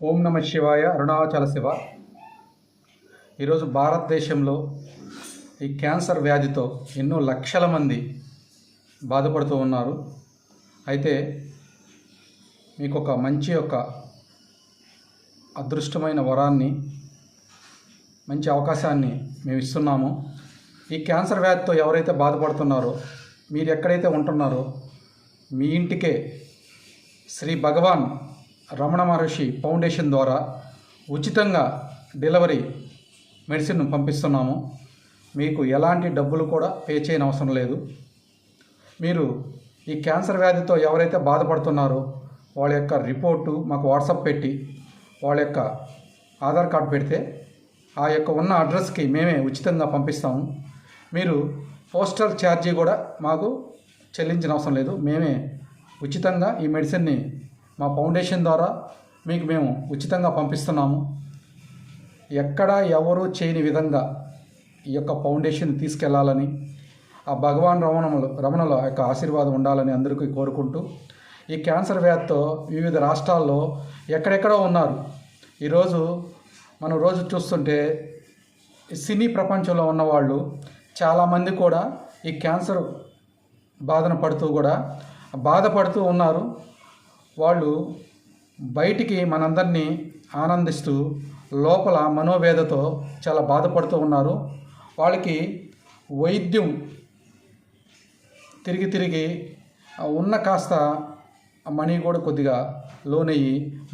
ఓం నమ శివాయ. అరుణాచల శివ. ఈరోజు భారతదేశంలో ఈ క్యాన్సర్ వ్యాధితో ఎన్నో లక్షల మంది బాధపడుతూ ఉన్నారు. అయితే మీకు ఒక మంచి అదృష్టమైన వరాన్ని, మంచి అవకాశాన్ని మేము ఇస్తున్నాము. ఈ క్యాన్సర్ వ్యాధితో ఎవరైతే బాధపడుతున్నారో, మీరు ఎక్కడైతే ఉంటున్నారో మీ ఇంటికే శ్రీ భగవాన్ రమణ మహర్షి ఫౌండేషన్ ద్వారా ఉచితంగా డెలివరీ మెడిసిన్ పంపిస్తున్నాము. మీకు ఎలాంటి డబ్బులు కూడా పే చేయని అవసరం లేదు. మీరు ఈ క్యాన్సర్ వ్యాధితో ఎవరైతే బాధపడుతున్నారో వాళ్ళ యొక్క రిపోర్టు మాకు వాట్సాప్ పెట్టి వాళ్ళ యొక్క ఆధార్ కార్డు పెడితే ఆ యొక్క ఉన్న అడ్రస్కి మేమే ఉచితంగా పంపిస్తాము. మీరు పోస్టల్ ఛార్జీ కూడా మాకు చెల్లించిన అవసరం లేదు. మేమే ఉచితంగా ఈ మెడిసిన్ని మా ఫౌండేషన్ ద్వారా మీకు మేము ఉచితంగా పంపిస్తున్నాము. ఎక్కడా ఎవరు చేయని విధంగా ఈ యొక్క ఫౌండేషన్ తీసుకెళ్లాలని, ఆ భగవాన్ రమణల యొక్క ఆశీర్వాదం ఉండాలని అందరికీ కోరుకుంటూ, ఈ క్యాన్సర్ వ్యాధితో వివిధ రాష్ట్రాల్లో ఎక్కడెక్కడో ఉన్నారు. ఈరోజు మనం రోజు చూస్తుంటే సినీ ప్రపంచంలో ఉన్నవాళ్ళు చాలామంది కూడా ఈ క్యాన్సర్ బాధపడుతూ ఉన్నారు. వాళ్ళు బయటికి మనందరినీ ఆనందిస్తూ లోపల మనోవేదతో చాలా బాధపడుతూ ఉన్నారు. వాళ్ళకి వైద్యం తిరిగి ఉన్న కాస్త మనీ కూడా కొద్దిగా లోనయ్యి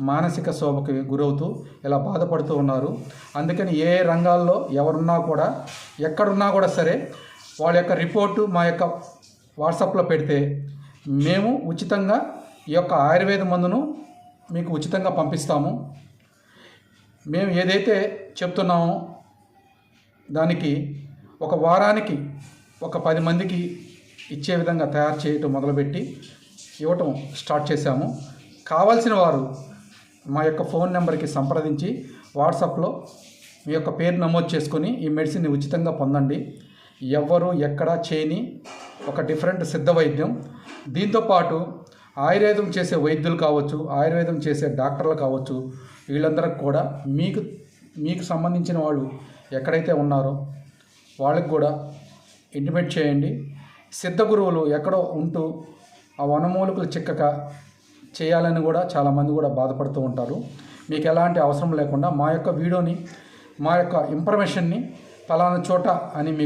మానసిక శోభకి గురవుతూ ఇలా బాధపడుతూ ఉన్నారు. అందుకని ఏ రంగాల్లో ఎవరున్నా కూడా, ఎక్కడున్నా కూడా సరే, వాళ్ళ యొక్క రిపోర్టు మా యొక్క వాట్సాప్లో పెడితే మేము ఉచితంగా ఈ యొక్క ఆయుర్వేద మందును మీకు ఉచితంగా పంపిస్తాము. మేము ఏదైతే చెప్తున్నామో దానికి ఒక వారానికి ఒక 10 మందికి ఇచ్చే విధంగా తయారు చేయటం మొదలుపెట్టి ఇవ్వటం స్టార్ట్ చేశాము. కావాల్సిన వారు మా యొక్క ఫోన్ నెంబర్కి సంప్రదించి వాట్సాప్లో మీ యొక్క పేరు నమోదు చేసుకొని ఈ మెడిసిన్ని ఉచితంగా పొందండి. ఎవ్వరూ ఎక్కడా చేయని ఒక డిఫరెంట్ సిద్ధ వైద్యం. దీంతోపాటు ఆయుర్వేదం చేసే వైద్యులు కావచ్చు, ఆయుర్వేదం చేసే డాక్టర్లు కావచ్చు, వీళ్ళందరికి కూడా మీకు సంబంధించిన వాళ్ళు ఎక్కడైతే ఉన్నారో వాళ్ళకి కూడా ఇంటిమేట్ చేయండి. సిద్ధ గురువులు ఎక్కడో ఉంటూ ఆ వనమూలికలు చిక్కక చేయాలని కూడా చాలామంది కూడా బాధపడుతూ ఉంటారు. మీకు ఎలాంటి అవసరం లేకుండా మా యొక్క వీడియోని, మా యొక్క ఇన్ఫర్మేషన్ని ఫలానా చోట అని